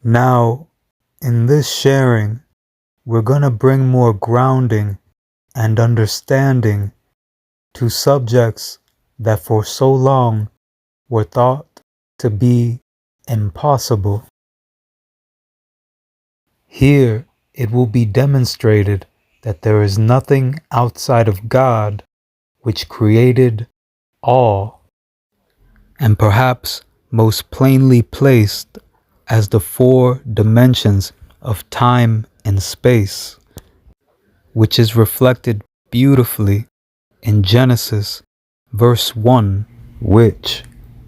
Now, in this sharing, we're going to bring more grounding and understanding to subjects that for so long were thought to be impossible. Here, it will be demonstrated that there is nothing outside of God which created all, and perhaps most plainly placed as the four dimensions of time and space, which is reflected beautifully in Genesis verse 1, which,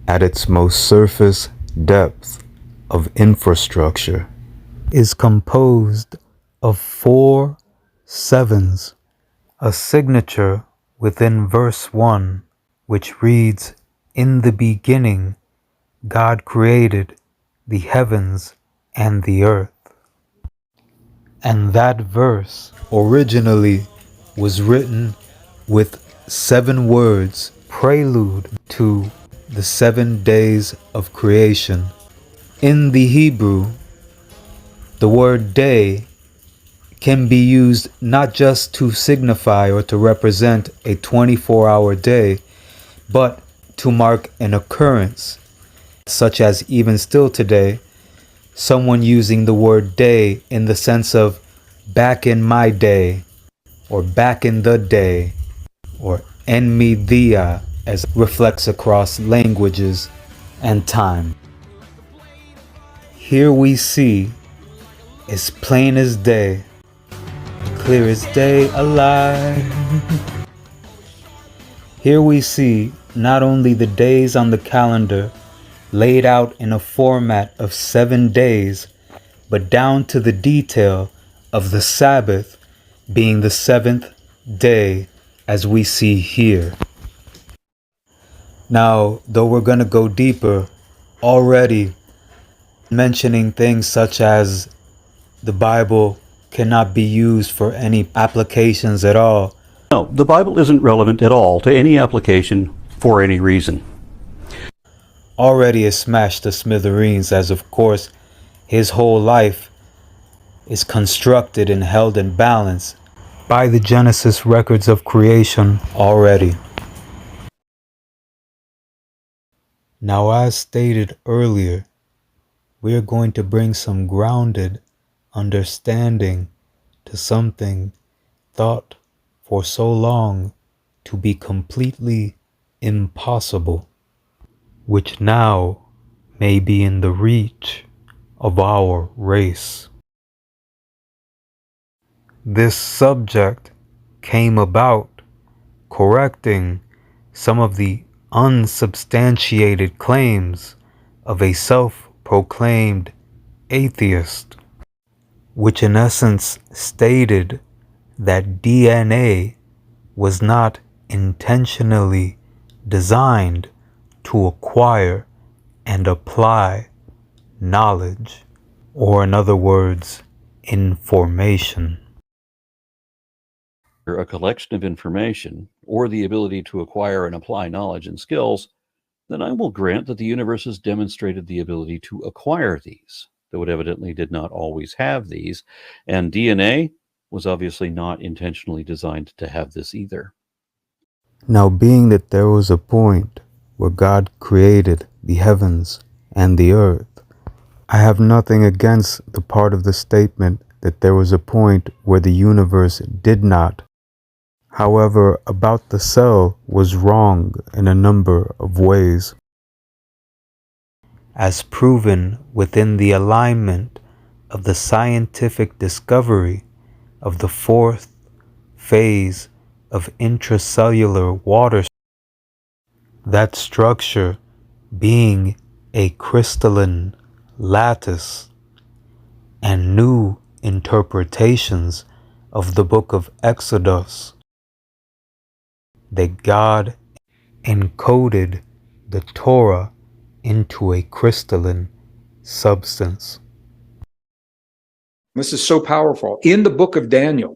at its most surface depth of infrastructure, is composed of 4 sevens, a signature within verse 1, which reads, "In the beginning, God created the heavens and the earth." And that verse originally was written with 7 words, prelude to the 7 days of creation. In the Hebrew, the word day can be used not just to signify or to represent a 24-hour day, but to mark an occurrence, such as even still today, someone using the word day in the sense of back in my day, or back in the day, or en mi dia, as reflects across languages and time. Here we see, as plain as day, clear as day, alive. Here we see not only the days on the calendar laid out in a format of 7 days, but down to the detail of the Sabbath being the 7th day, as we see here. Now, though we're going to go deeper, already mentioning things such as the Bible cannot be used for any applications at all. No, the Bible isn't relevant at all to any application for any reason. Already is smashed to smithereens, as of course his whole life is constructed and held in balance by the Genesis records of creation already. Now, as stated earlier, we are going to bring some grounded understanding to something thought for so long to be completely impossible, which now may be in the reach of our race. This subject came about correcting some of the unsubstantiated claims of a self-proclaimed atheist, which in essence stated that DNA was not intentionally designed to acquire and apply knowledge, or in other words, information. A collection of information, or the ability to acquire and apply knowledge and skills, then I will grant that the universe has demonstrated the ability to acquire these, though it evidently did not always have these, and DNA was obviously not intentionally designed to have this either. Now, being that there was a point where God created the heavens and the earth, I have nothing against the part of the statement that there was a point where the universe did not. However, about the cell was wrong in a number of ways, as proven within the alignment of the scientific discovery of the 4th phase of intracellular water, that structure being a crystalline lattice, and new interpretations of the book of Exodus, that God encoded the Torah into a crystalline substance. This is so powerful. In the book of Daniel,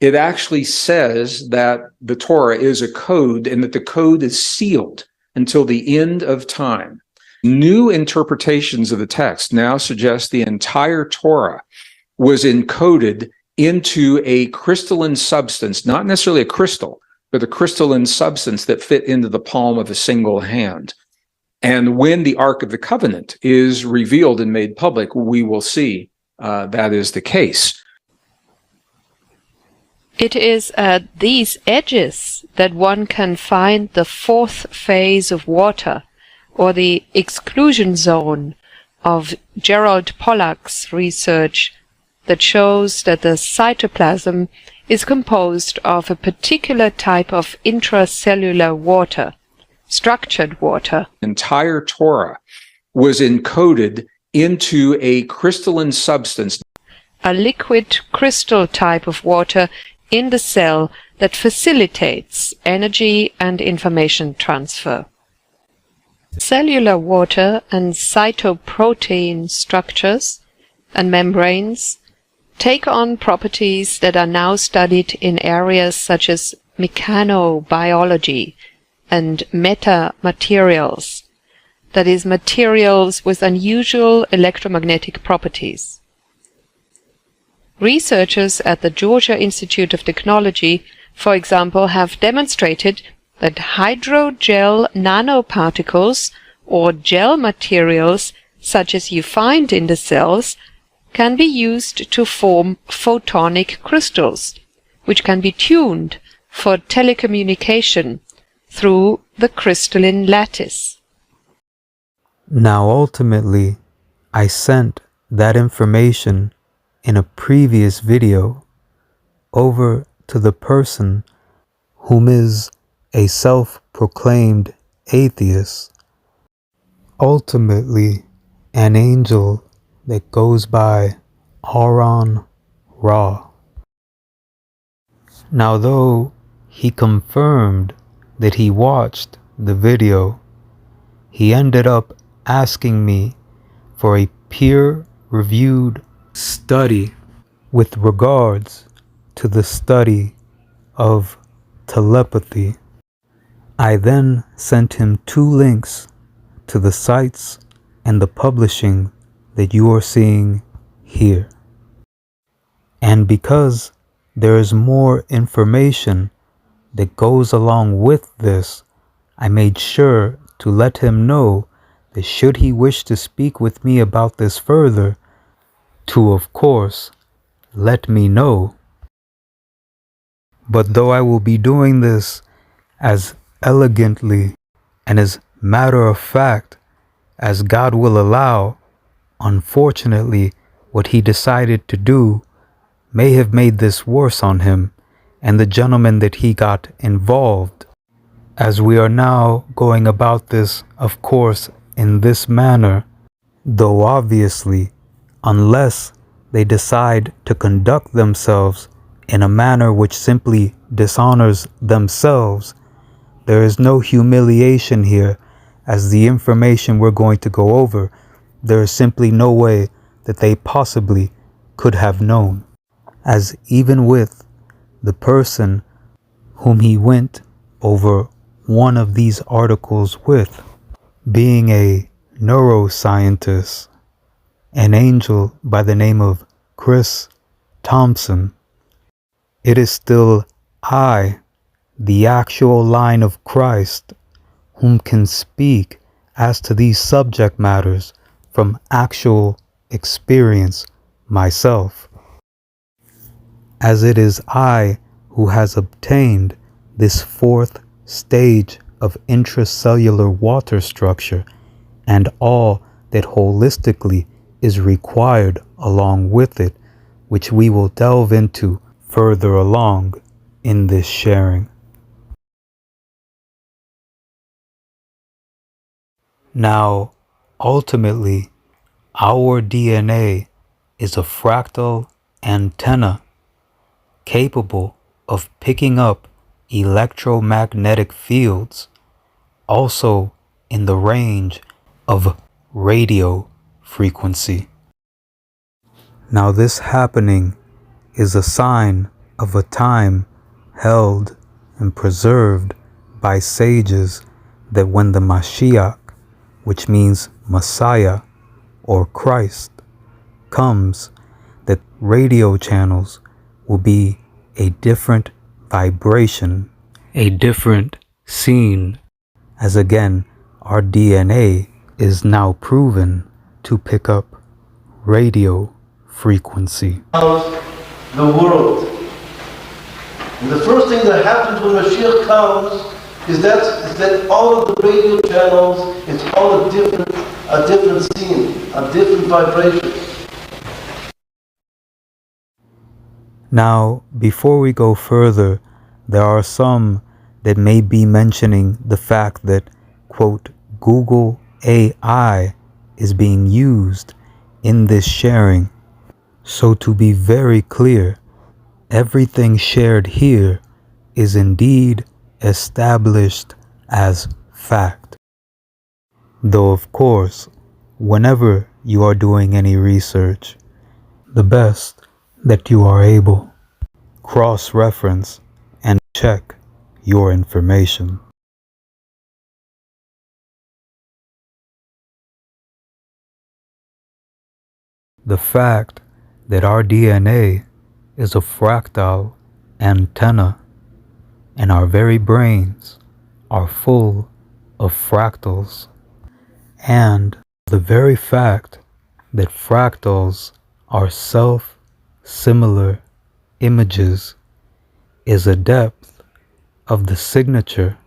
it actually says that the Torah is a code and that the code is sealed until the end of time. New interpretations of the text now suggest the entire Torah was encoded into a crystalline substance, not necessarily a crystal, but a crystalline substance that fit into the palm of a single hand. And when the Ark of the Covenant is revealed and made public, we will see that is the case. It is at these edges that one can find the fourth phase of water, or the exclusion zone of Gerald Pollack's research that shows that the cytoplasm is composed of a particular type of intracellular water, structured water. Entire Torah was encoded into a crystalline substance, A liquid crystal type of water in the cell that facilitates energy and information transfer. Cellular water and cytoprotein structures and membranes take on properties that are now studied in areas such as mechanobiology and metamaterials, that is, materials with unusual electromagnetic properties. Researchers at the Georgia Institute of Technology, for example, have demonstrated that hydrogel nanoparticles or gel materials such as you find in the cells can be used to form photonic crystals, which can be tuned for telecommunication through the crystalline lattice. Now ultimately, I sent that information in a previous video over to the person whom is a self-proclaimed atheist, ultimately an angel that goes by Aron Ra. Now though he confirmed that he watched the video, he ended up asking me for a peer-reviewed study with regards to the study of telepathy. I then sent him 2 links to the sites and the publishing that you are seeing here. And because there is more information that goes along with this, I made sure to let him know that should he wish to speak with me about this further, to of course let me know. But though I will be doing this as elegantly and as matter of fact as God will allow, unfortunately what he decided to do may have made this worse on him and the gentleman that he got involved, as we are now going about this, of course, in this manner, though obviously, unless they decide to conduct themselves in a manner which simply dishonors themselves, there is no humiliation here, as the information we're going to go over, there is simply no way that they possibly could have known. As even with the person whom he went over one of these articles with, being a neuroscientist, an angel by the name of Chris Thompson, it is still I, the actual line of Christ, whom can speak as to these subject matters from actual experience myself, as it is I who has obtained this 4th stage of intracellular water structure and all that holistically is required along with it, which we will delve into further along in this sharing. Now, ultimately, our DNA is a fractal antenna capable of picking up electromagnetic fields, also in the range of radio frequency. Now this happening is a sign of a time held and preserved by sages that when the Mashiach which means Messiah or Christ, comes, that radio channels will be a different vibration, a different scene, as again, our DNA is now proven to pick up radio frequency. The world. And the first thing that happens when Mashiach comes is that all of the radio channels, it's all a different scene, a different vibration. Now, before we go further, there are some that may be mentioning the fact that, quote, Google AI is being used in this sharing. So to be very clear, everything shared here is indeed established as fact. Though of course, whenever you are doing any research, the best that you are able, cross-reference and check your information. The fact that our DNA is a fractal antenna and our very brains are full of fractals, and the very fact that fractals are self-similar images is a depth of the signature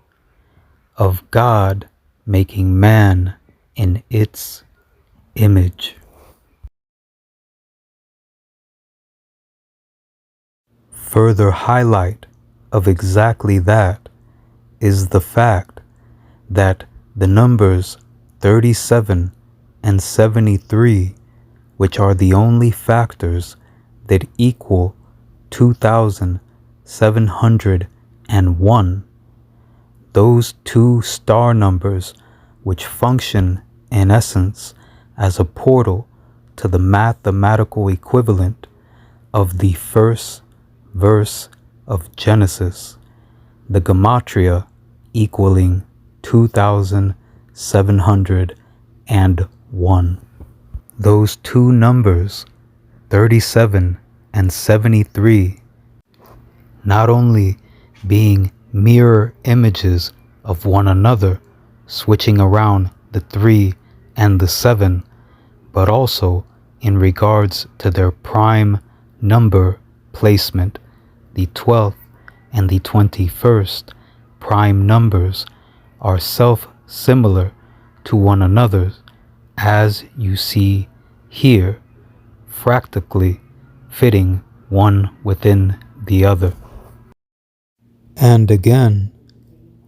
of God making man in its image. Further highlight of exactly that is the fact that the numbers 37 and 73, which are the only factors that equal 2,701, those two star numbers which function in essence as a portal to the mathematical equivalent of the first verse of Genesis, the gematria equaling 2,701. Those two numbers, 37 and 73, not only being mirror images of one another, switching around the 3 and the 7, but also in regards to their prime number placement, the 12th and the 21st prime numbers are self-similar to one another, as you see here, fractally fitting one within the other. And again,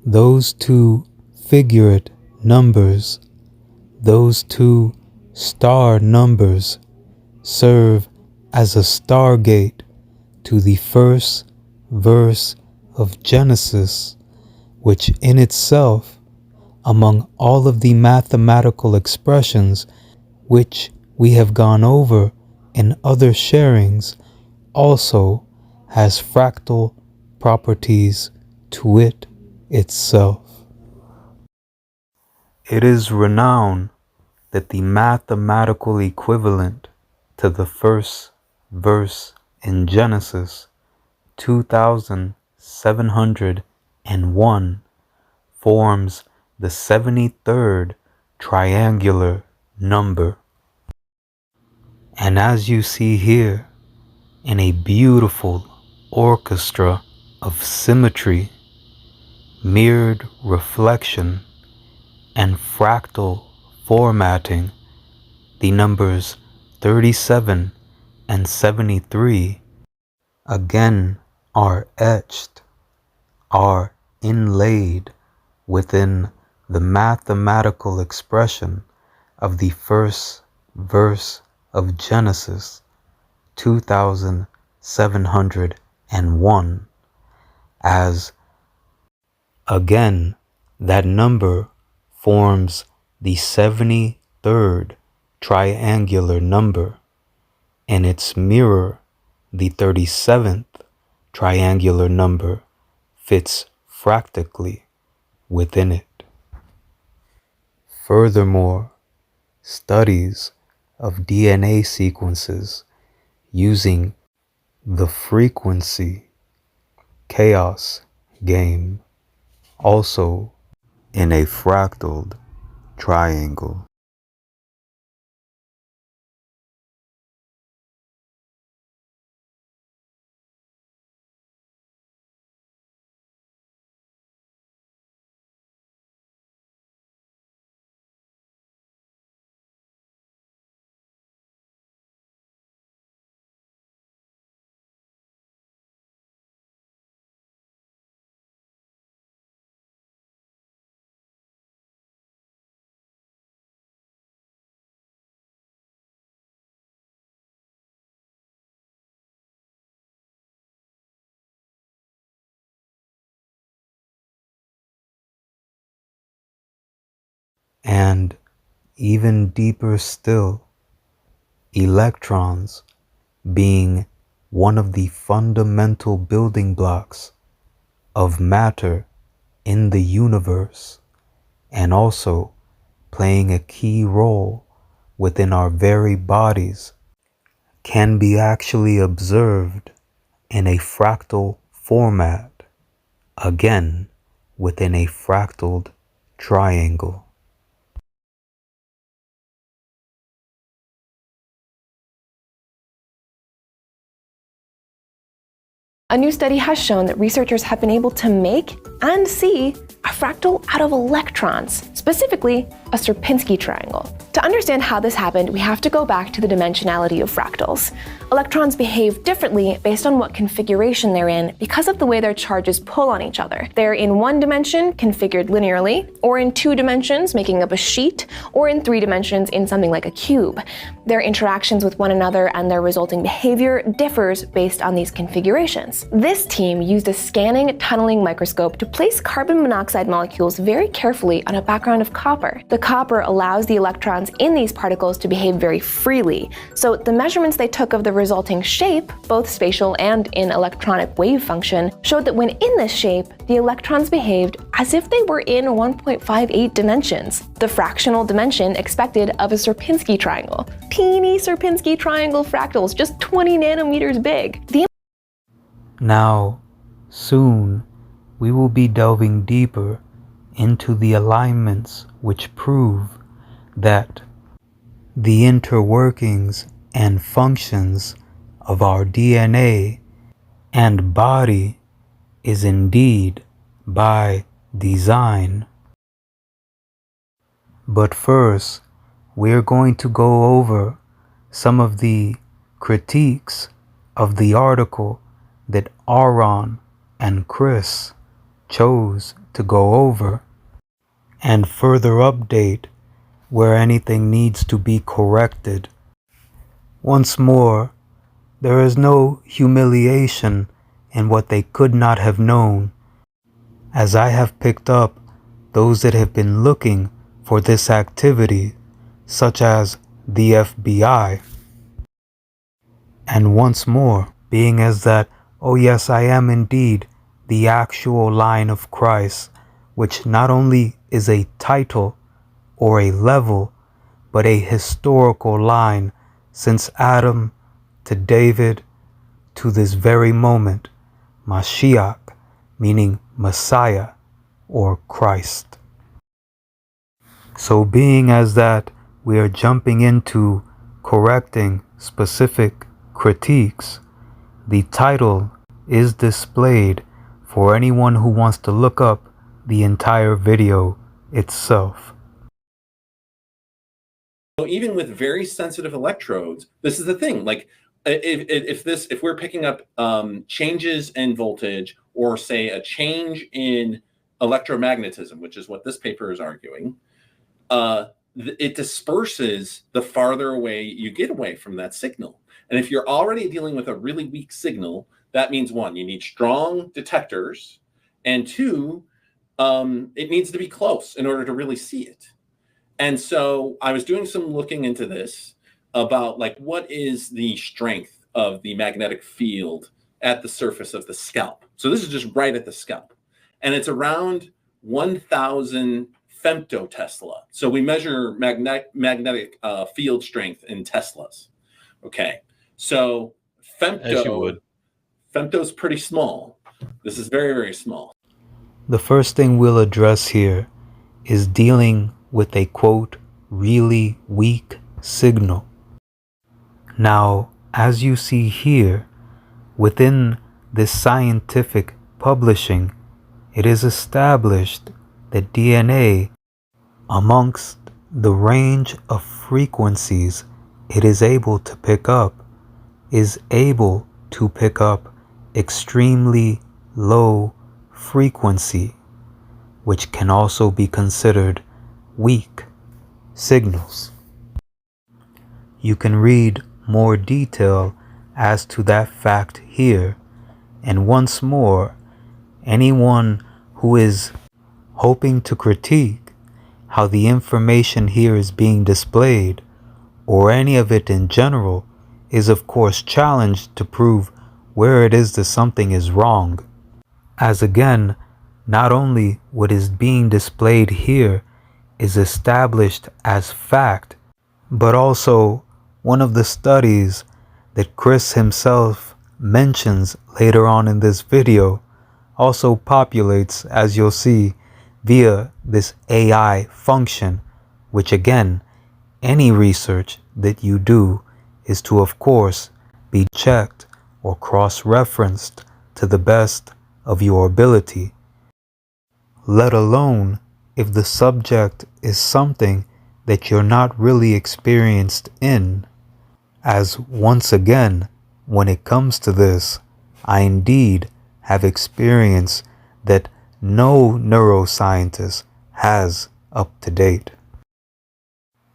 those two figurate numbers, those two star numbers, serve as a stargate to the first verse of Genesis, which in itself, among all of the mathematical expressions which we have gone over in other sharings, also has fractal properties to it itself. It is renowned that the mathematical equivalent to the first verse in Genesis, 2,701, forms the 73rd triangular number. And as you see here, in a beautiful orchestra of symmetry, mirrored reflection, and fractal formatting, the numbers 37 and 73 again are etched, are inlaid within the mathematical expression of the first verse of Genesis, 2,701, as again that number forms the 73rd triangular number, and its mirror, the 37th triangular number, fits fractally within it. Furthermore, studies of DNA sequences using the frequency chaos game, also in a fractaled triangle. And even deeper still, electrons being one of the fundamental building blocks of matter in the universe, and also playing a key role within our very bodies, can be actually observed in a fractal format, again within a fractaled triangle. A new study has shown that researchers have been able to make and see a fractal out of electrons, specifically a Sierpinski triangle. To understand how this happened, we have to go back to the dimensionality of fractals. Electrons behave differently based on what configuration they're in because of the way their charges pull on each other. They're in one dimension, configured linearly, or in two dimensions, making up a sheet, or in three dimensions in something like a cube. Their interactions with one another and their resulting behavior differs based on these configurations. This team used a scanning tunneling microscope to place carbon monoxide molecules very carefully on a background of copper. The copper allows the electrons in these particles to behave very freely, so the measurements they took of the resulting shape, both spatial and in electronic wave function, showed that when in this shape, the electrons behaved as if they were in 1.58 dimensions, the fractional dimension expected of a Sierpinski triangle. Teeny Sierpinski triangle fractals, just 20 nanometers big. Now, soon, we will be delving deeper into the alignments which prove that the interworkings and functions of our DNA and body is indeed by design. But first, we're going to go over some of the critiques of the article that Aaron and Chris chose to go over, and further update where anything needs to be corrected. Once more, there is no humiliation in what they could not have known, as I have picked up those that have been looking for this activity, such as the FBI. And once more, being as that, oh yes, I am indeed the actual line of Christ, which not only is a title or a level, but a historical line since Adam to David to this very moment, Mashiach, meaning Messiah or Christ. So being as that we are jumping into correcting specific critiques, the title is displayed for anyone who wants to look up the entire video itself. So even with very sensitive electrodes, this is the thing. Like, if we're picking up changes in voltage, or say a change in electromagnetism, which is what this paper is arguing, it disperses the farther away you get away from that signal. And if you're already dealing with a really weak signal, that means one, you need strong detectors, and two, it needs to be close in order to really see it. And so I was doing some looking into this about, like, what is the strength of the magnetic field at the surface of the scalp. So this is just right at the scalp. And it's around 1,000 femtotesla. So we measure magnetic field strength in Teslas. Okay, so As you would. femto's pretty small. This is very, very small. The first thing we'll address here is dealing with a quote, really weak signal. Now, as you see here, within this scientific publishing, it is established that DNA, amongst the range of frequencies it is able to pick up, is able to pick up extremely low frequency, which can also be considered weak signals. You can read more detail as to that fact here, and once more, anyone who is hoping to critique how the information here is being displayed, or any of it in general, is of course challenged to prove where it is that something is wrong. As again, not only what is being displayed here is established as fact, but also one of the studies that Chris himself mentions later on in this video also populates, as you'll see, via this AI function, which again, any research that you do is to, of course, be checked or cross-referenced to the best of your ability, let alone if the subject is something that you're not really experienced in, as once again, when it comes to this, I indeed have experience that no neuroscientist has up to date.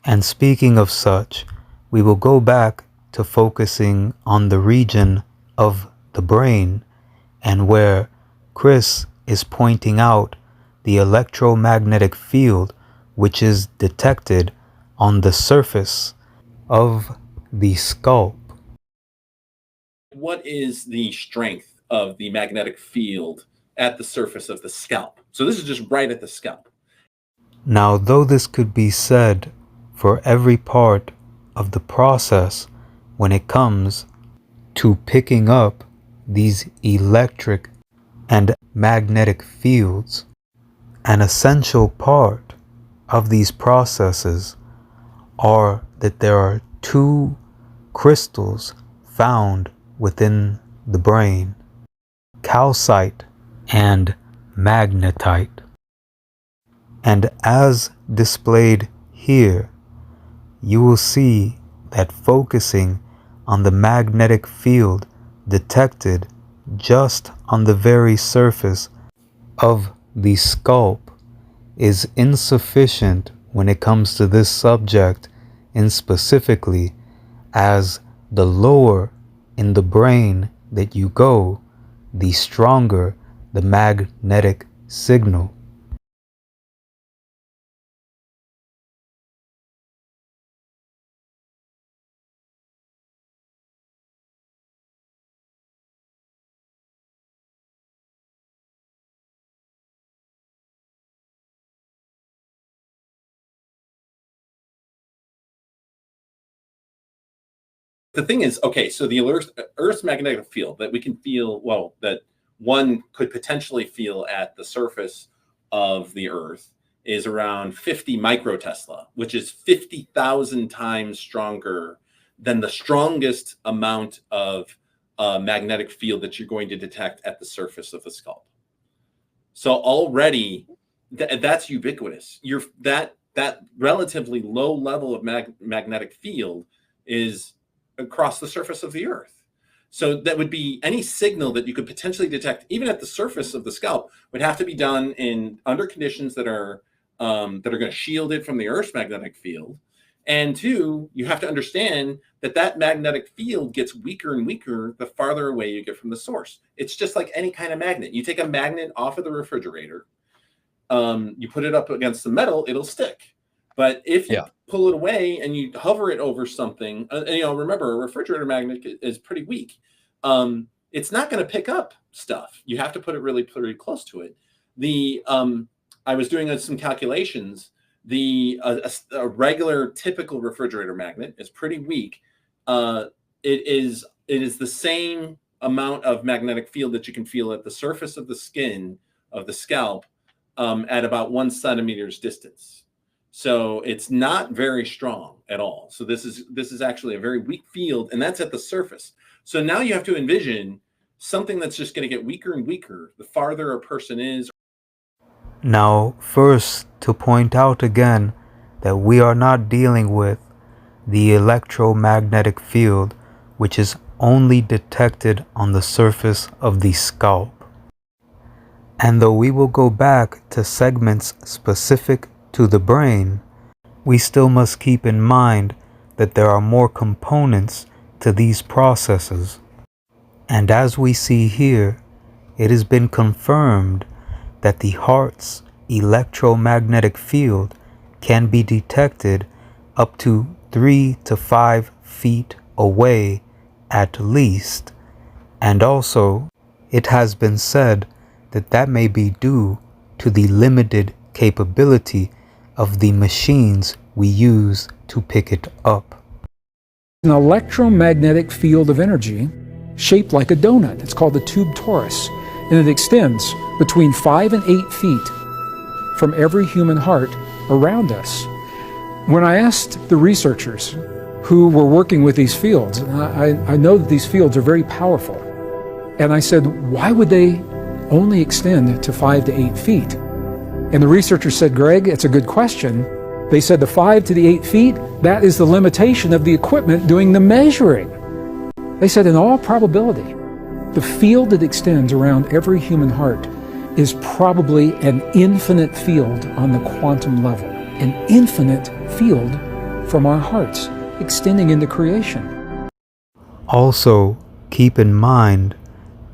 And speaking of such, we will go back to focusing on the region of the brain, and where Chris is pointing out the electromagnetic field which is detected on the surface of the scalp. What is the strength of the magnetic field at the surface of the scalp? So this is just right at the scalp. Now, though this could be said for every part of the process when it comes to picking up these electric and magnetic fields, an essential part of these processes are that there are two crystals found within the brain, calcite and magnetite. And as displayed here, you will see that focusing on the magnetic field detected just on the very surface of the scalp is insufficient when it comes to this subject in specifically, as the lower in the brain that you go, the stronger the magnetic signal. The thing is, okay, so the Earth's magnetic field that we can feel, well, that one could potentially feel at the surface of the Earth is around 50 microtesla, which is 50,000 times stronger than the strongest amount of magnetic field that you're going to detect at the surface of the scalp. So already that's ubiquitous. That relatively low level of magnetic field is across the surface of the Earth. So that would be any signal that you could potentially detect, even at the surface of the scalp, would have to be done under conditions that are going to shield it from the Earth's magnetic field. And two, you have to understand that magnetic field gets weaker and weaker the farther away you get from the source. It's just like any kind of magnet. You take a magnet off of the refrigerator, you put it up against the metal, it'll stick. But if you pull it away and you hover it over something, remember, a refrigerator magnet is pretty weak. It's not going to pick up stuff. You have to put it really pretty close to it. The I was doing some calculations. A regular typical refrigerator magnet is pretty weak. It is the same amount of magnetic field that you can feel at the surface of the skin of the scalp at about 1 centimeter's distance. So it's not very strong at all. So this is actually a very weak field, and that's at the surface. So now you have to envision something that's just going to get weaker and weaker the farther a person is. Now, first, to point out again that we are not dealing with the electromagnetic field, which is only detected on the surface of the scalp. And though we will go back to segments specific to the brain, we still must keep in mind that there are more components to these processes. And as we see here, it has been confirmed that the heart's electromagnetic field can be detected up to 3 to 5 feet away at least. And also, it has been said that that may be due to the limited capability of the machines we use to pick it up. An electromagnetic field of energy shaped like a donut. It's called the tube torus, and it extends between 5 and 8 feet from every human heart around us. When I asked the researchers who were working with these fields, I know that these fields are very powerful, and I said, why would they only extend to 5 to 8 feet? And the researchers said, Greg, it's a good question. They said the 5 to the 8 feet, that is the limitation of the equipment doing the measuring. They said in all probability, the field that extends around every human heart is probably an infinite field on the quantum level, an infinite field from our hearts extending into creation. Also, keep in mind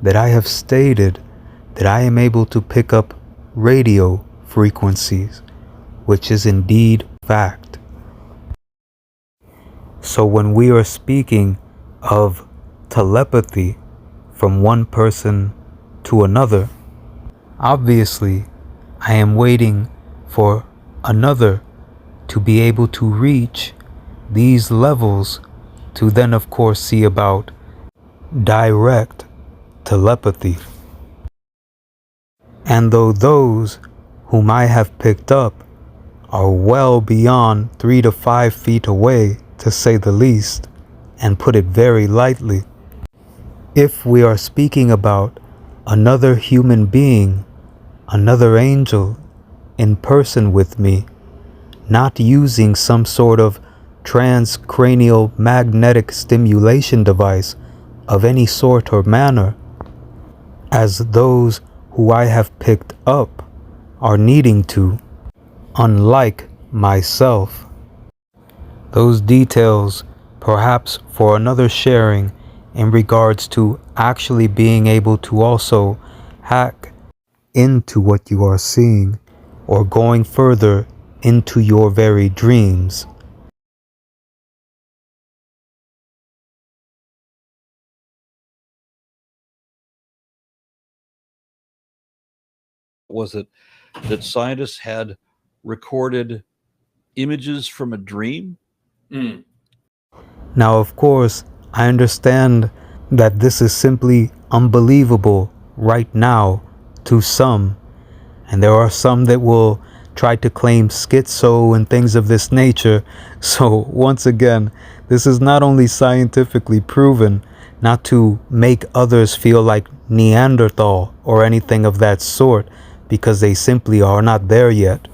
that I have stated that I am able to pick up radio frequencies, which is indeed fact. So when we are speaking of telepathy from one person to another, obviously I am waiting for another to be able to reach these levels to then of course see about direct telepathy. And though those whom I have picked up are well beyond 3 to 5 feet away, to say the least, and put it very lightly, if we are speaking about another human being, another angel in person with me, not using some sort of transcranial magnetic stimulation device of any sort or manner, as those who I have picked up are needing to, unlike myself. Those details perhaps for another sharing in regards to actually being able to also hack into what you are seeing or going further into your very dreams. Was it that scientists had recorded images from a dream? Now, of course, I understand that this is simply unbelievable right now to some, and there are some that will try to claim schizo and things of this nature. So once again, this is not only scientifically proven, not to make others feel like Neanderthal or anything of that sort, because they simply are not there yet.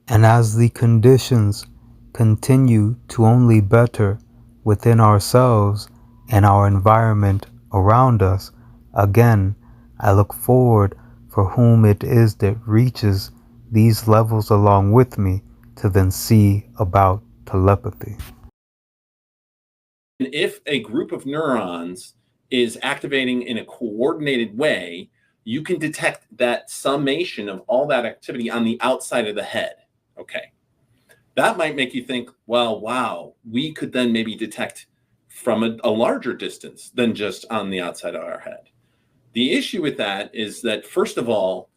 And as the conditions continue to only better within ourselves and our environment around us, again, I look forward for whom it is that reaches these levels along with me to then see about telepathy. And if a group of neurons is activating in a coordinated way, you can detect that summation of all that activity on the outside of the head. Okay. That might make you think, well, wow, we could then maybe detect from a larger distance than just on the outside of our head. The issue with that is that, first of all,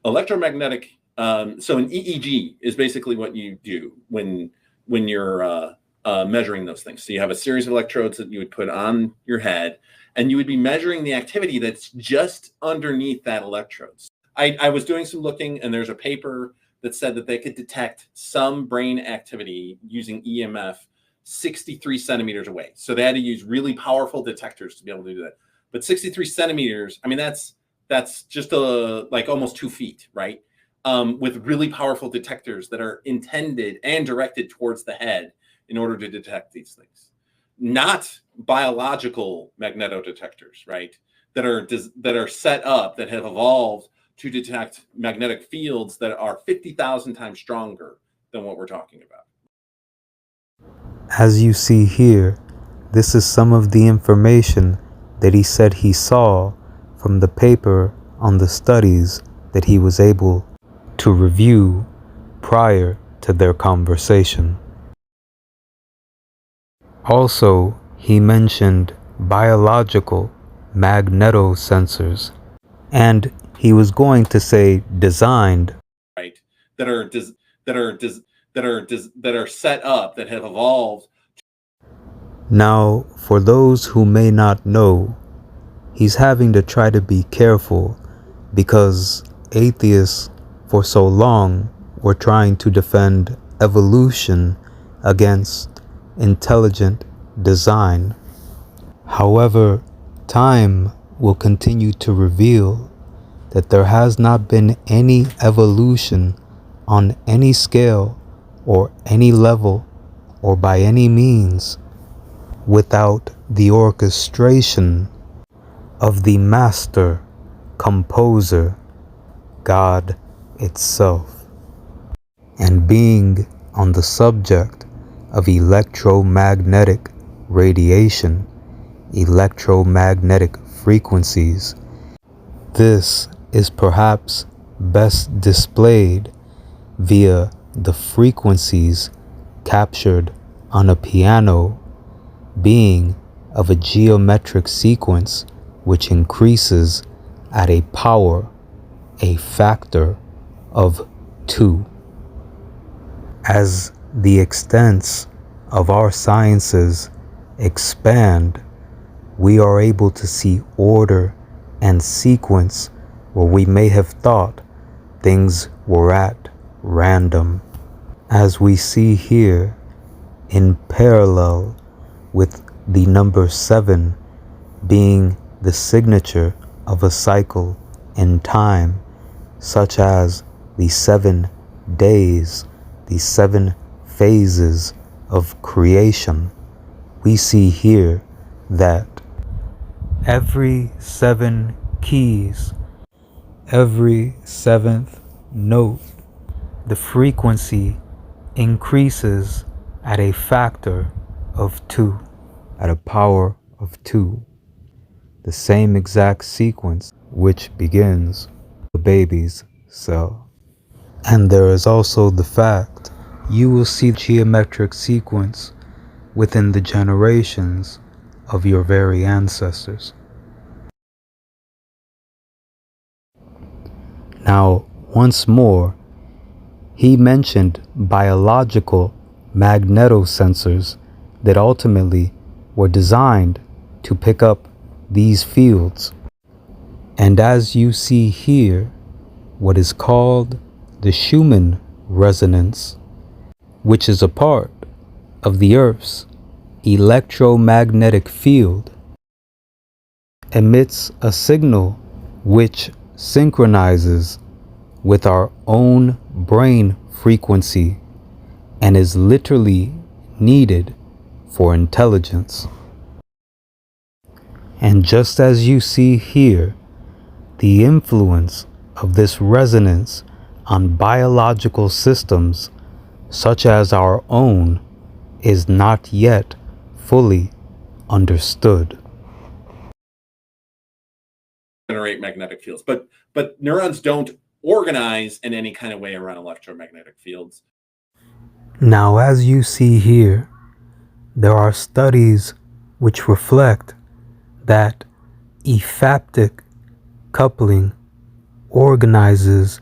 electromagnetic So an EEG is basically what you do when you're measuring those things. So you have a series of electrodes that you would put on your head, and you would be measuring the activity that's just underneath that electrodes. I was doing some looking, and there's a paper that said that they could detect some brain activity using EMF 63 centimeters away. So they had to use really powerful detectors to be able to do that. But 63 centimeters, I mean, that's just like almost 2 feet, right? With really powerful detectors that are intended and directed towards the head in order to detect these things. Not biological magnetodetectors, right? That are set up, that have evolved to detect magnetic fields that are 50,000 times stronger than what we're talking about. As you see here, this is some of the information that he said he saw from the paper on the studies that he was able to review prior to their conversation. Also, he mentioned biological magnetosensors, and he was going to say designed, right? That are set up, that have evolved. Now, for those who may not know, he's having to try to be careful because atheists for so long were trying to defend evolution against intelligent design. However, time will continue to reveal that there has not been any evolution on any scale or any level or by any means without the orchestration of the master composer, God itself. And being on the subject of electromagnetic radiation, electromagnetic frequencies, this is perhaps best displayed via the frequencies captured on a piano being of a geometric sequence which increases at a power, a factor of 2. As the extents of our sciences expand, we are able to see order and sequence where we may have thought things were at random. As we see here, in parallel with the number 7 being the signature of a cycle in time, such as the 7 days, the 7 phases of creation, we see here that every 7 keys, every 7th note, the frequency increases at a factor of 2, at a power of 2. The same exact sequence which begins the baby's cell. And there is also the fact you will see geometric sequence within the generations of your very ancestors. Now, once more, he mentioned biological magnetosensors that ultimately were designed to pick up these fields. And as you see here, what is called the Schumann resonance, which is a part of the Earth's electromagnetic field, emits a signal which synchronizes with our own brain frequency and is literally needed for intelligence. And just as you see here, the influence of this resonance on biological systems such as our own is not yet fully understood. Generate magnetic fields, but neurons don't organize in any kind of way around electromagnetic fields. Now, as you see here, there are studies which reflect that ephaptic coupling organizes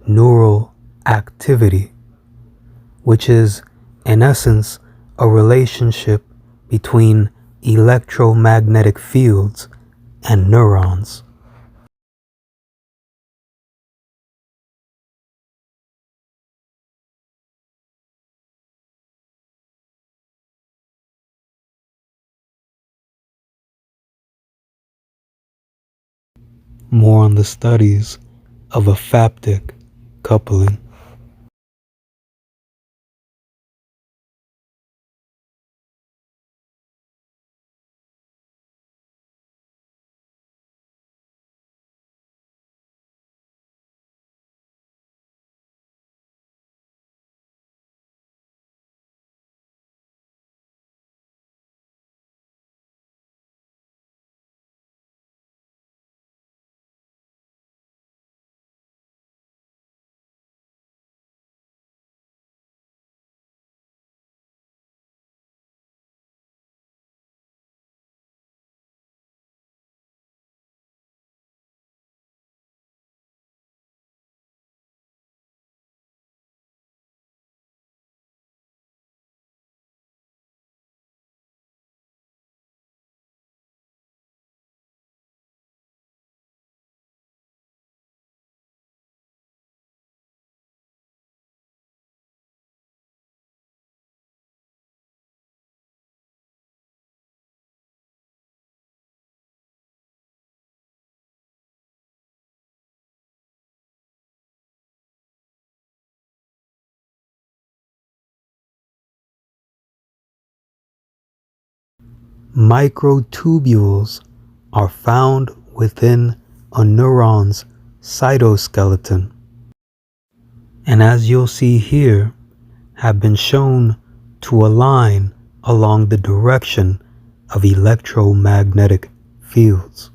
neural activity, which is, in essence, a relationship between electromagnetic fields and neurons. More on the studies of a phaptic coupling. Microtubules are found within a neuron's cytoskeleton, and as you'll see here, have been shown to align along the direction of electromagnetic fields.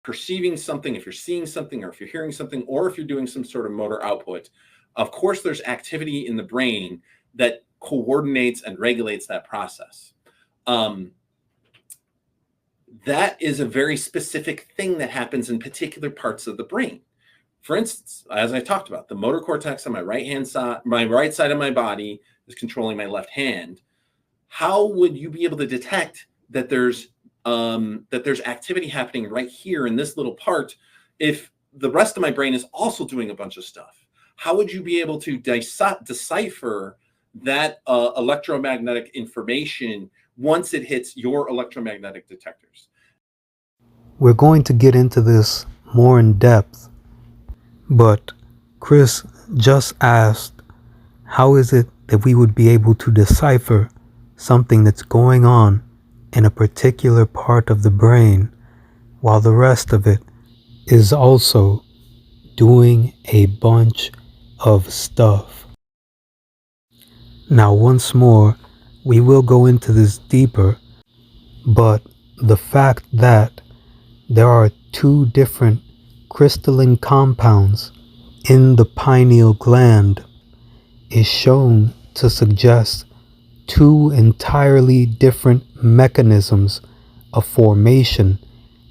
Perceiving something, if you're seeing something, or if you're hearing something, or if you're doing some sort of motor output, of course, there's activity in the brain that coordinates and regulates that process. That is a very specific thing that happens in particular parts of the brain. For instance, as I talked about, the motor cortex on my right side of my body is controlling my left hand. How would you be able to detect that there's activity happening right here in this little part if the rest of my brain is also doing a bunch of stuff? How would you be able to decipher that electromagnetic information once it hits your electromagnetic detectors? We're going to get into this more in depth, but Chris just asked, how is it that we would be able to decipher something that's going on in a particular part of the brain while the rest of it is also doing a bunch of stuff? Now, once more, we will go into this deeper, but the fact that there are two different crystalline compounds in the pineal gland is shown to suggest two entirely different mechanisms of formation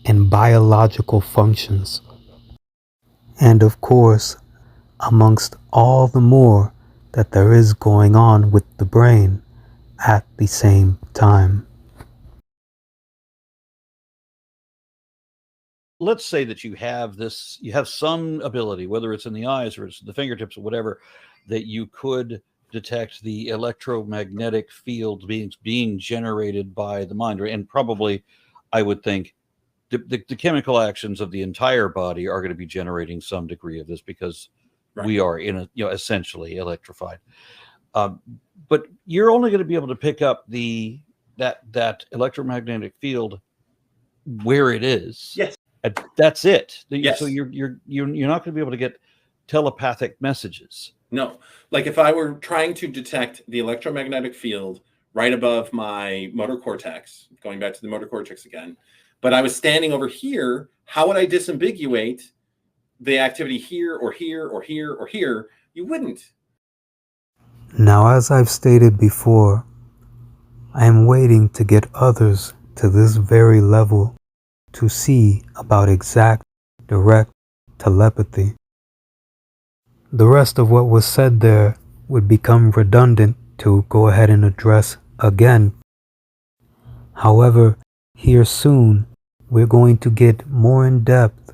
and biological functions. And of course, amongst all the more that there is going on with the brain at the same time. Let's say that you have some ability, whether it's in the eyes or it's the fingertips or whatever, that you could detect the electromagnetic field being generated by the mind, and probably, I would think, the chemical actions of the entire body are going to be generating some degree of this, because we are in a essentially electrified. But you're only going to be able to pick up that electromagnetic field where it is. Yes. And that's it. Yes. So you're not going to be able to get telepathic messages. No. Like if I were trying to detect the electromagnetic field right above my motor cortex, going back to the motor cortex again, but I was standing over here, how would I disambiguate the activity here or here or here or here? You wouldn't. Now, as I've stated before, I am waiting to get others to this very level to see about exact, direct telepathy. The rest of what was said there would become redundant to go ahead and address again. However, here soon, we're going to get more in depth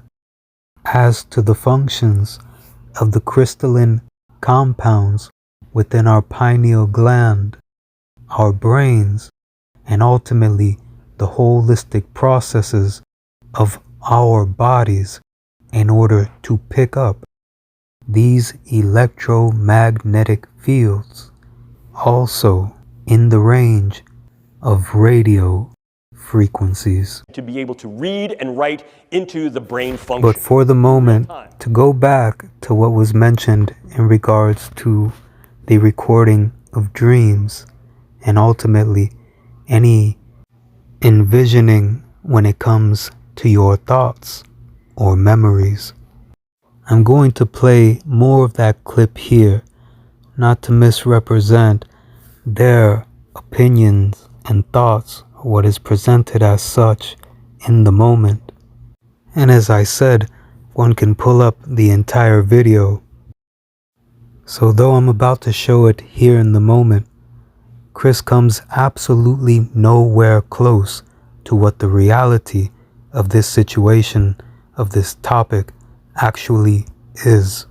as to the functions of the crystalline compounds within our pineal gland, our brains, and ultimately the holistic processes of our bodies in order to pick up these electromagnetic fields, also in the range of radio frequencies. To be able to read and write into the brain function. But for the moment, to go back to what was mentioned in regards to the recording of dreams and ultimately any envisioning when it comes to your thoughts or memories. I'm going to play more of that clip here, not to misrepresent their opinions and thoughts or what is presented as such in the moment. And as I said, one can pull up the entire video. So though I'm about to show it here in the moment, Chris comes absolutely nowhere close to what the reality of this situation, of this topic, actually is.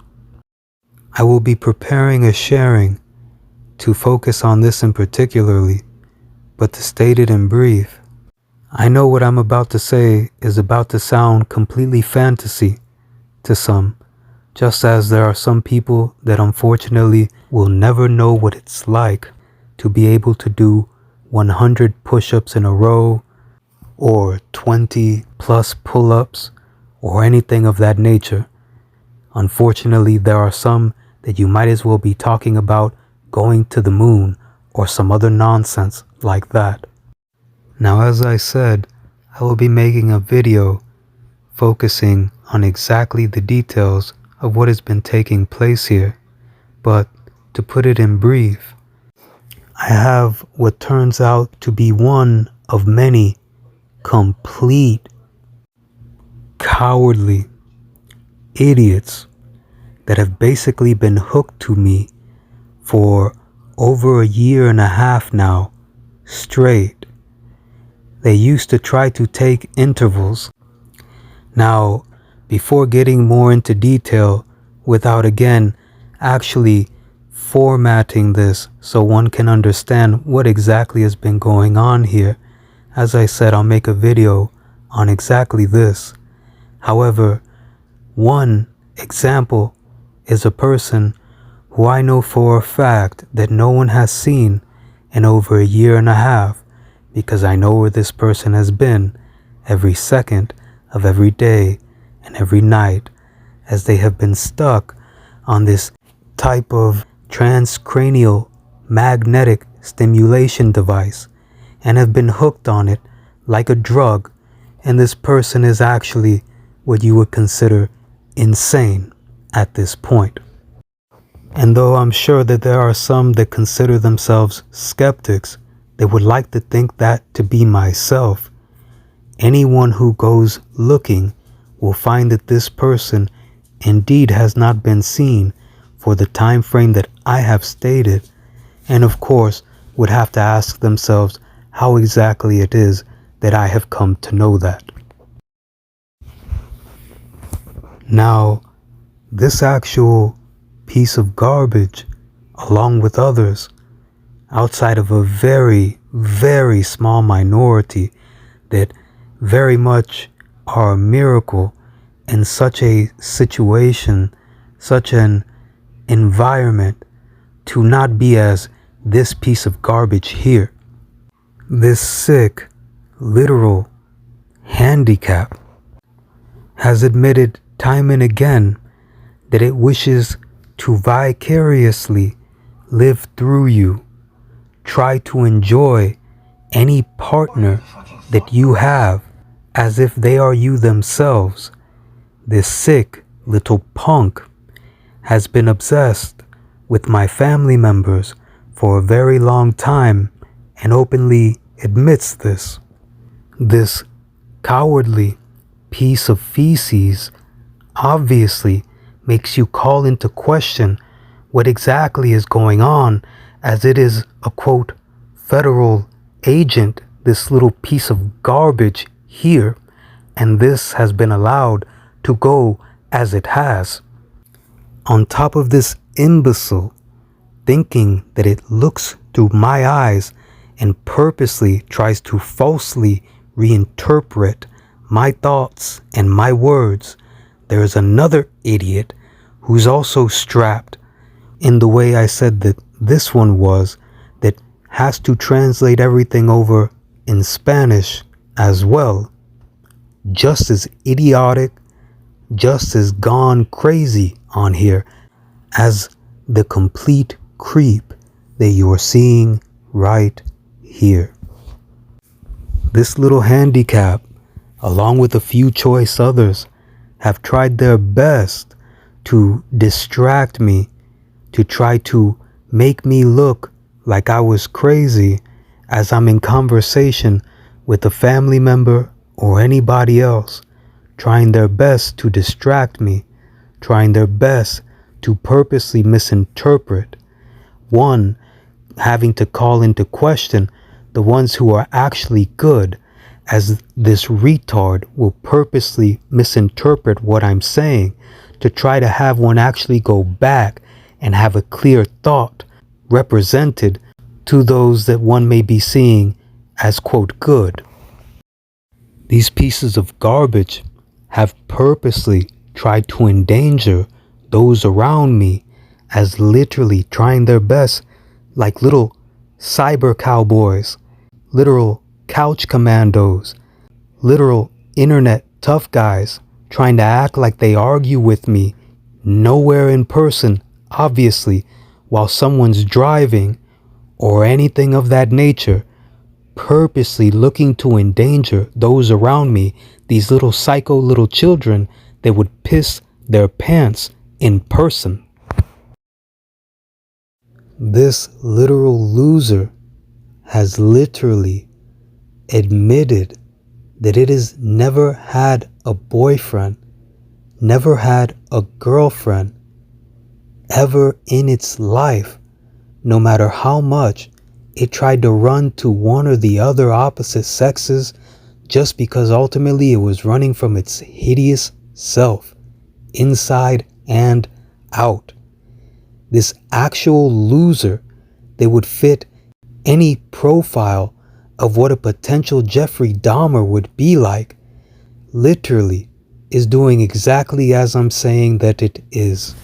I will be preparing a sharing to focus on this in particularly, but to state it in brief, I know what I'm about to say is about to sound completely fantasy to some, just as there are some people that unfortunately will never know what it's like to be able to do 100 push-ups in a row or 20 plus pull-ups or anything of that nature. Unfortunately, there are some that you might as well be talking about going to the moon or some other nonsense like that. Now, as I said, I will be making a video focusing on exactly the details of what has been taking place here, but to put it in brief, I have what turns out to be one of many complete cowardly idiots that have basically been hooked to me for over a year and a half now straight. They used to try to take intervals. Now, before getting more into detail, without again actually formatting this so one can understand what exactly has been going on here, as I said, I'll make a video on exactly this. However, one example is a person who I know for a fact that no one has seen in over a year and a half, because I know where this person has been every second of every day and every night, as they have been stuck on this type of transcranial magnetic stimulation device and have been hooked on it like a drug, and this person is actually what you would consider insane at this point. And though I'm sure that there are some that consider themselves skeptics that would like to think that to be myself, anyone who goes looking will find that this person indeed has not been seen for the time frame that I have stated, and of course would have to ask themselves how exactly it is that I have come to know that. Now, this actual piece of garbage along with others, outside of a very, very small minority that very much are a miracle in such a situation, such an environment, to not be as this piece of garbage here. This sick, literal handicap has admitted time and again that it wishes to vicariously live through you, try to enjoy any partner that you have as if they are you themselves. This sick little punk has been obsessed with my family members for a very long time and openly admits this. This cowardly piece of feces obviously makes you call into question what exactly is going on, as it is a quote federal agent, this little piece of garbage here, and this has been allowed to go as it has. On top of this imbecile thinking that it looks through my eyes and purposely tries to falsely reinterpret my thoughts and my words, there is another idiot who's also strapped in the way I said that this one was, that has to translate everything over in Spanish as well. Just as idiotic, just as gone crazy on here as the complete creep that you are seeing right here. This little handicap, along with a few choice others, have tried their best to distract me, to try to make me look like I was crazy as I'm in conversation with a family member or anybody else, trying their best to distract me, trying their best to purposely misinterpret. One, having to call into question the ones who are actually good, as this retard will purposely misinterpret what I'm saying to try to have one actually go back and have a clear thought represented to those that one may be seeing as quote good. These pieces of garbage have purposely tried to endanger those around me, as literally trying their best, like little cyber cowboys, literal couch commandos, literal internet tough guys, trying to act like they argue with me nowhere in person, obviously, while someone's driving or anything of that nature, purposely looking to endanger those around me, these little psycho little children that would piss their pants in person. This literal loser has literally admitted that it has never had a boyfriend, never had a girlfriend ever in its life, no matter how much it tried to run to one or the other opposite sexes, just because ultimately it was running from its hideous self, inside and out. This actual loser that would fit any profile of what a potential Jeffrey Dahmer would be like, literally is doing exactly as I'm saying that it is.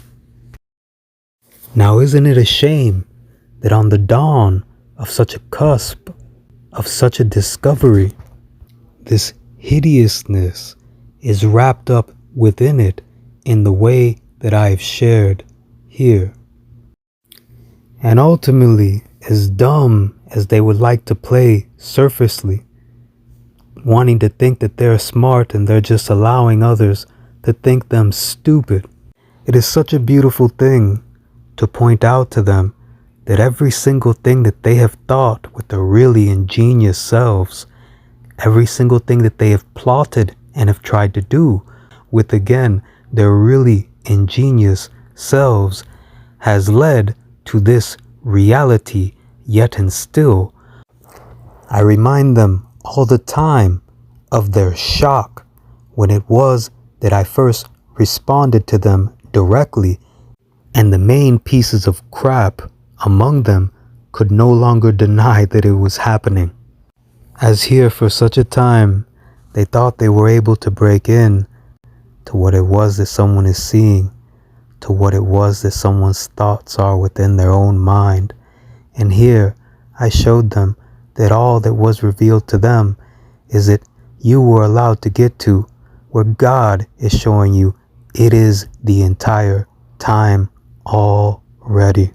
Now, isn't it a shame that on the dawn of such a cusp, of such a discovery, this hideousness is wrapped up within it in the way that I have shared here? And ultimately, as dumb as they would like to play surfacely, wanting to think that they're smart and they're just allowing others to think them stupid, it is such a beautiful thing to point out to them that every single thing that they have thought with their really ingenious selves, every single thing that they have plotted and have tried to do with, again, their really ingenious selves, has led to this reality. Yet and still, I remind them all the time of their shock when it was that I first responded to them directly, and the main pieces of crap among them could no longer deny that it was happening. As here for such a time, they thought they were able to break in to what it was that someone is seeing, to what it was that someone's thoughts are within their own mind. And here I showed them that all that was revealed to them is that you were allowed to get to where God is showing you it is the entire time already,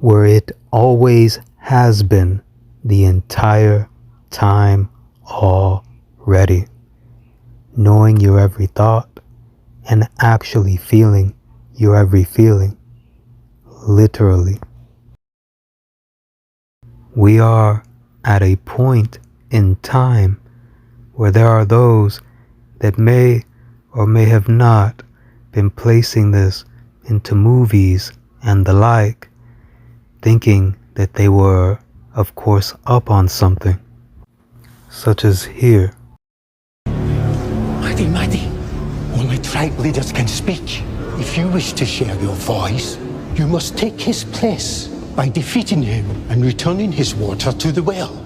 where it always has been the entire time already, knowing your every thought and actually feeling your every feeling, literally. We are at a point in time where there are those that may or may have not been placing this into movies and the like, thinking that they were, of course, up on something, such as here. Mighty, only tribe leaders can speak. If you wish to share your voice, you must take his place by defeating him and returning his water to the well.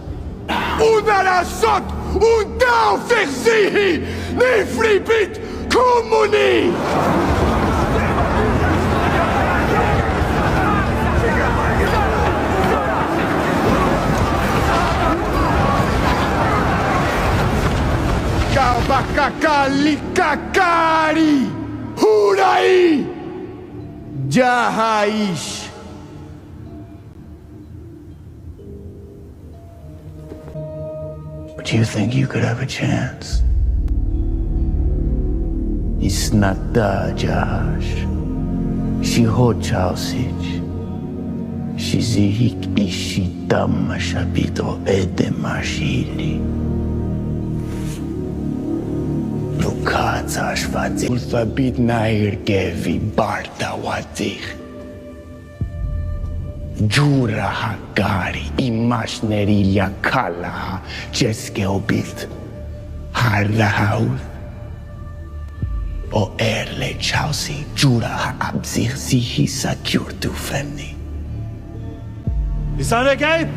Kakali Hurai Jahaish. Do you think you could have a chance? It's not the Josh. She ho Chalsich. She's a hik ishitama shapito edemashili. Lukazash vati ulfabit nair gevi barta watich. Jura hagari imashnerilia kala jeske obit. Harda haul. O erle chausi jura ha abzir sihi secure tu femni. Is that okay?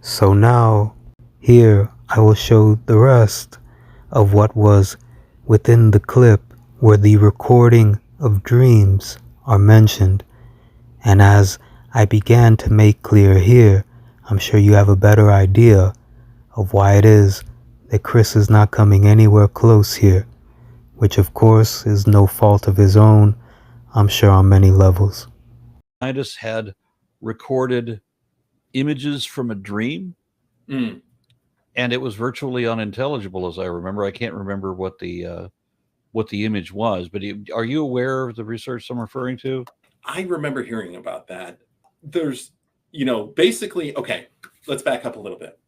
So now, here I will show the rest of what was within the clip where the recording of dreams are mentioned. And as I began to make clear here, I'm sure you have a better idea of why it is that Chris is not coming anywhere close here, which of course is no fault of his own, I'm sure on many levels. Scientists had recorded images from a dream, and it was virtually unintelligible, as I remember. I can't remember what the image was, but are you aware of the research I'm referring to? I remember hearing about that. There's, basically, okay, let's back up a little bit.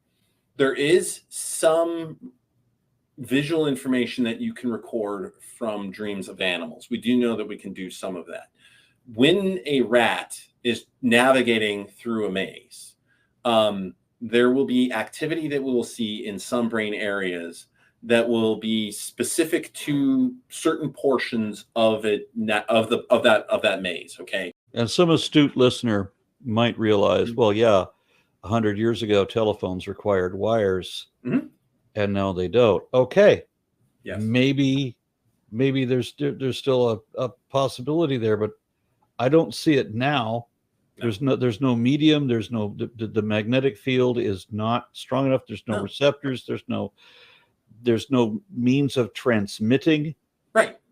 There is some visual information that you can record from dreams of animals. We do know that we can do some of that. When a rat is navigating through a maze, there will be activity that we will see in some brain areas that will be specific to certain portions of it, of that maze. Okay. And some astute listener might realize, well, yeah, 100 years ago, telephones required wires, and now they don't. Okay. Yes. Maybe there's still a possibility there, but I don't see it now. There's no medium. There's no, the magnetic field is not strong enough. There's no receptors. There's no means of transmitting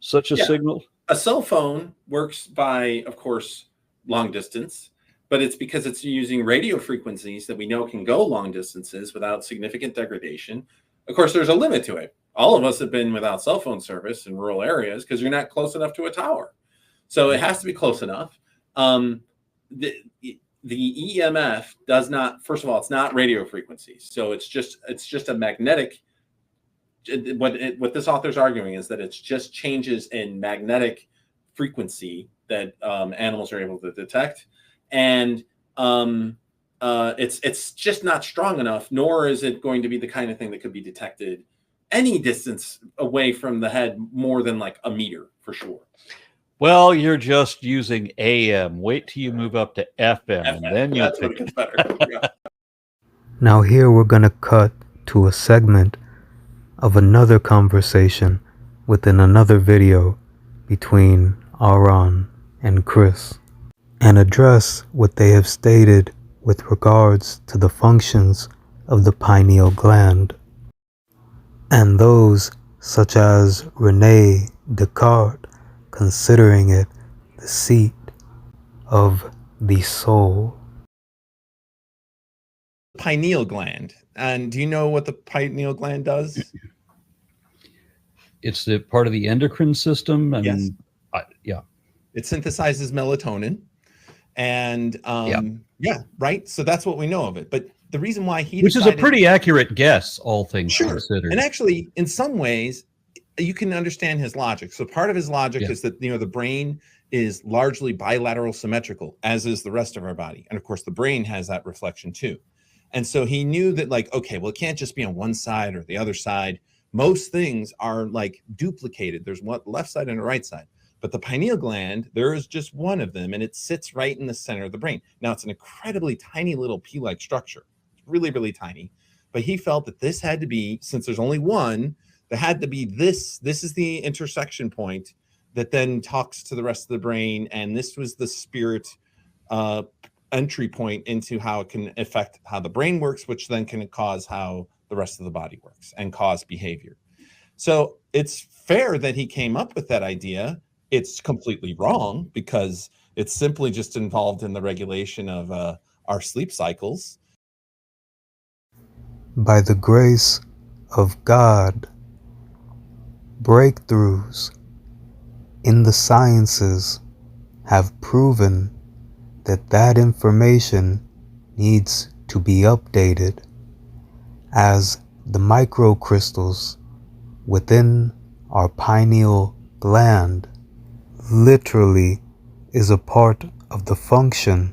such a signal. A cell phone works by, of course, long distance, but it's because it's using radio frequencies that we know can go long distances without significant degradation. Of course, there's a limit to it. All of us have been without cell phone service in rural areas because you're not close enough to a tower. So it has to be close enough. The EMF does not, first of all, it's not radio frequencies. So it's just a magnetic. What this author's arguing is that it's just changes in magnetic frequency that animals are able to detect, and it's just not strong enough. Nor is it going to be the kind of thing that could be detected any distance away from the head more than like a meter for sure. Well, you're just using AM. Wait till you move up to FM, and then you'll That's when it gets better. Yeah. Now here we're going to cut to a segment of another conversation within another video between Aaron and Chris, and address what they have stated with regards to the functions of the pineal gland, and those such as Rene Descartes considering it the seat of the soul. Pineal gland. And do you know what the pineal gland does? It's the part of the endocrine system. Yes. Yeah. It synthesizes melatonin. And right. So that's what we know of it. But the reason why which is a pretty accurate guess, all things considered. And actually, in some ways, you can understand his logic. So part of his logic is that, the brain is largely bilateral symmetrical, as is the rest of our body. And of course, the brain has that reflection too. And so he knew that, like, okay, well, it can't just be on one side or the other side. Most things are like duplicated. There's one left side and a right side. But the pineal gland, there is just one of them, and it sits right in the center of the brain. Now, it's an incredibly tiny little pea-like structure. It's really, really tiny. But he felt that this had to be, since there's only one, there had to be this. This is the intersection point that then talks to the rest of the brain. And this was the spirit entry point into how it can affect how the brain works, which then can cause how the rest of the body works and cause behavior. So it's fair that he came up with that idea. It's completely wrong because it's simply just involved in the regulation of our sleep cycles. By the grace of God, breakthroughs in the sciences have proven that information needs to be updated, as the microcrystals within our pineal gland literally is a part of the function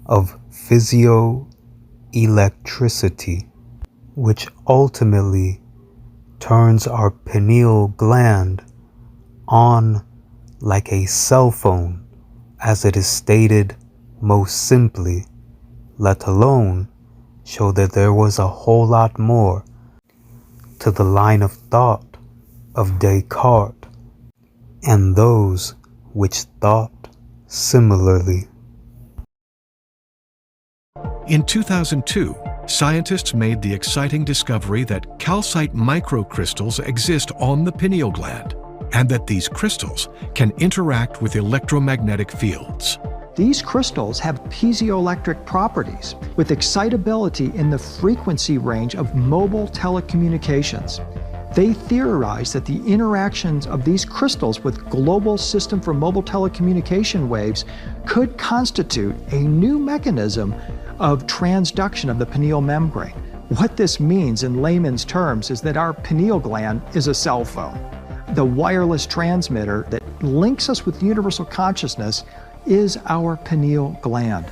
of physio-electricity, which ultimately turns our pineal gland on like a cell phone, as it is stated most simply, let alone show that there was a whole lot more to the line of thought of Descartes and those which thought similarly. In 2002, scientists made the exciting discovery that calcite microcrystals exist on the pineal gland, and that these crystals can interact with electromagnetic fields. These crystals have piezoelectric properties with excitability in the frequency range of mobile telecommunications. They theorize that the interactions of these crystals with global system for mobile telecommunication waves could constitute a new mechanism of transduction of the pineal membrane. What this means in layman's terms is that our pineal gland is a cell phone. The wireless transmitter that links us with universal consciousness is our pineal gland.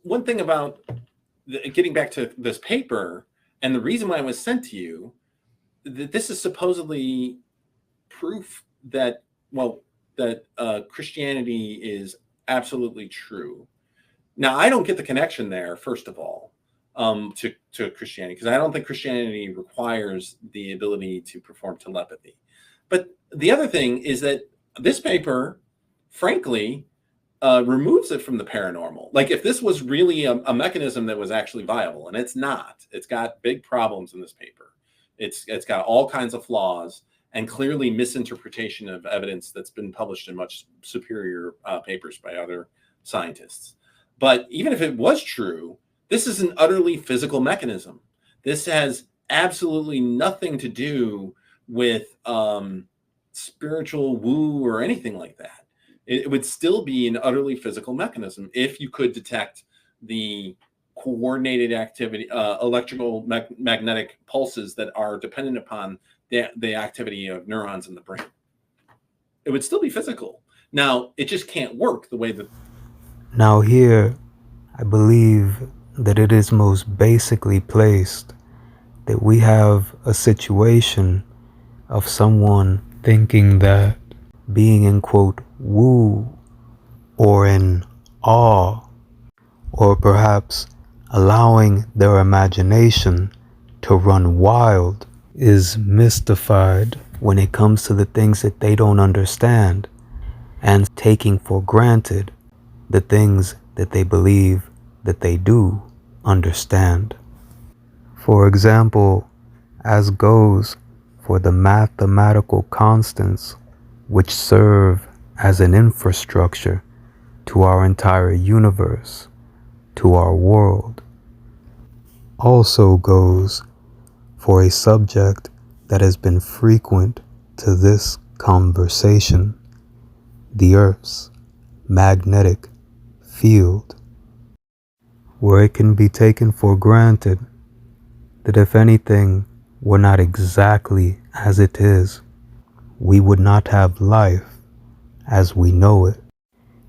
One thing about getting back to this paper and the reason why it was sent to you, that this is supposedly proof that, Christianity is absolutely true. Now, I don't get the connection there, first of all, to Christianity, because I don't think Christianity requires the ability to perform telepathy. But the other thing is that this paper, frankly, removes it from the paranormal. Like if this was really a mechanism that was actually viable, and it's not. It's got big problems in this paper. It's got all kinds of flaws and clearly misinterpretation of evidence that's been published in much superior papers by other scientists. But even if it was true, this is an utterly physical mechanism. This has absolutely nothing to do with spiritual woo or anything like that. It would still be an utterly physical mechanism if you could detect the coordinated activity, electrical magnetic pulses that are dependent upon the activity of neurons in the brain. It would still be physical. Now, it just can't work the way that... Now here, I believe that it is most basically placed that we have a situation of someone thinking that being in quote woo or in awe or perhaps allowing their imagination to run wild is mystified when it comes to the things that they don't understand and taking for granted the things that they believe that they do understand. For example, as goes for the mathematical constants which serve as an infrastructure to our entire universe, to our world, also goes for a subject that has been frequent to this conversation, the Earth's magnetic field, where it can be taken for granted that if anything were not exactly as it is, we would not have life as we know it.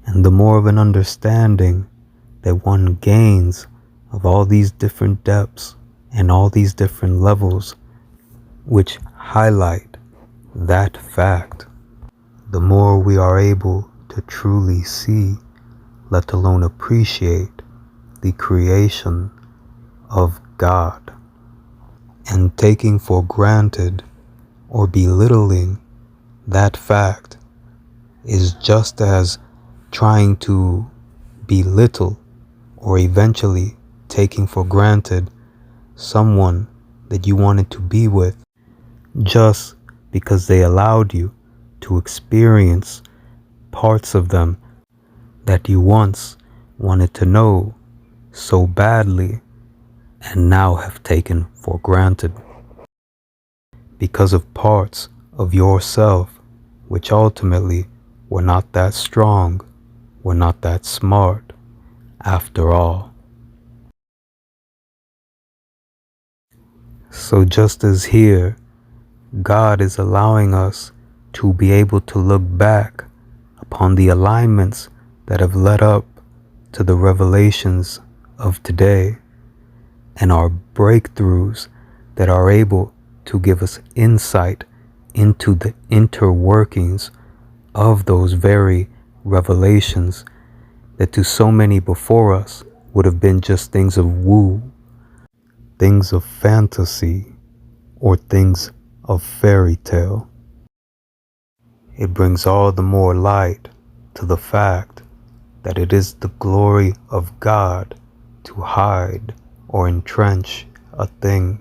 And the more of an understanding that one gains of all these different depths and all these different levels which highlight that fact, the more we are able to truly see, let alone appreciate, the creation of God. And taking for granted or belittling that fact is just as trying to belittle or eventually taking for granted someone that you wanted to be with just because they allowed you to experience parts of them that you once wanted to know so badly and now have taken for granted because of parts of yourself which ultimately were not that strong, were not that smart after all. So just as here, God is allowing us to be able to look back upon the alignments that have led up to the revelations of today and our breakthroughs that are able to give us insight into the interworkings of those very revelations that to so many before us would have been just things of woo, things of fantasy, or things of fairy tale. It brings all the more light to the fact that it is the glory of God to hide or entrench a thing,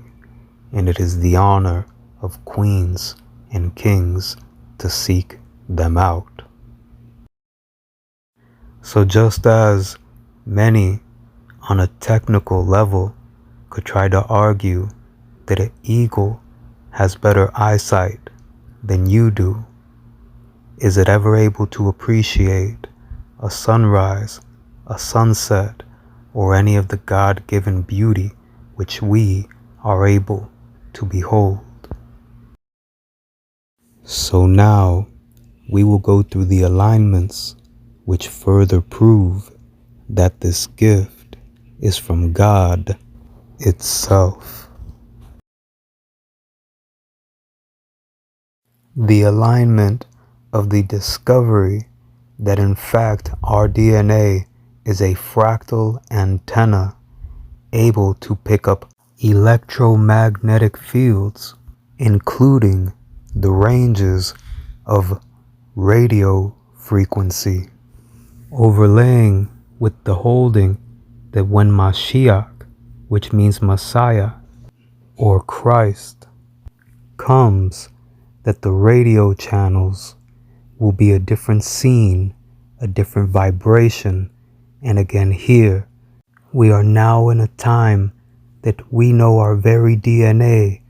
and it is the honor of queens and kings to seek them out. So just as many on a technical level could try to argue that an eagle has better eyesight than you do, is it ever able to appreciate a sunrise, a sunset, or any of the God-given beauty which we are able to behold? So now we will go through the alignments which further prove that this gift is from God itself. The alignment of the discovery that in fact our DNA is a fractal antenna able to pick up electromagnetic fields, including the ranges of radio frequency, overlaying with the holding that when Mashiach, which means Messiah or Christ, comes, that the radio channels will be a different scene, a different vibration. And again here, we are now in a time that we know our very DNA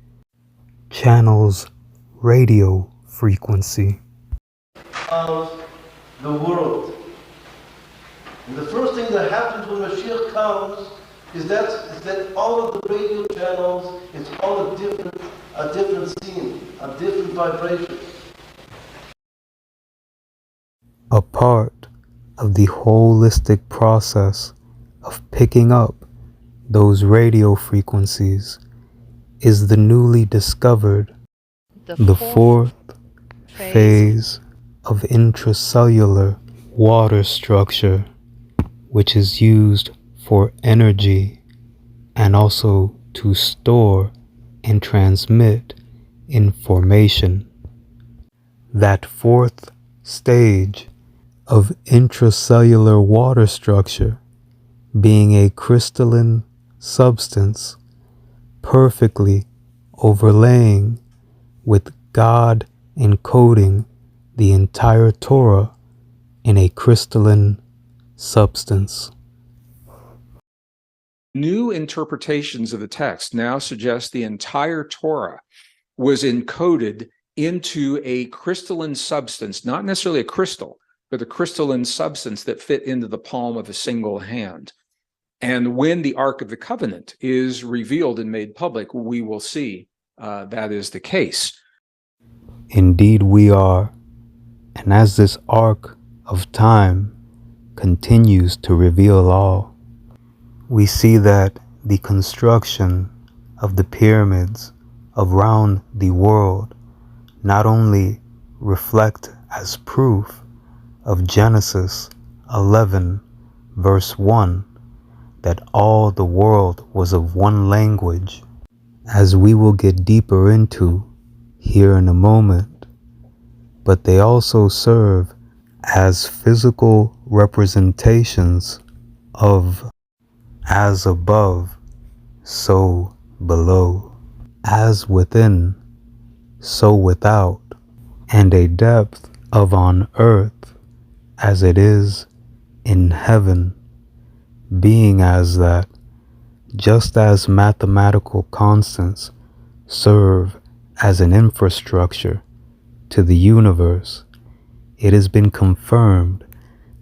channels radio frequency. Of the world. And the first thing that happens when Mashiach comes is that all of the radio channels, it's all a different scene, a different vibration. A part of the holistic process of picking up those radio frequencies is the newly discovered the fourth phase of intracellular water structure, which is used for energy and also to store and transmit information. That fourth stage of intracellular water structure being a crystalline substance perfectly overlaying with God encoding the entire Torah in a crystalline substance. New interpretations of the text now suggest the entire Torah was encoded into a crystalline substance, not necessarily a crystal, but a crystalline substance that fit into the palm of a single hand. And when the Ark of the Covenant is revealed and made public, we will see that is the case. Indeed we are. And as this arc of time continues to reveal all, we see that the construction of the pyramids around the world not only reflect as proof of Genesis 11 verse 1, that all the world was of one language, as we will get deeper into here in a moment, but they also serve as physical representations of as above, so below, as within, so without, and a depth of on earth as it is in heaven, being as that, just as mathematical constants serve as an infrastructure to the universe, it has been confirmed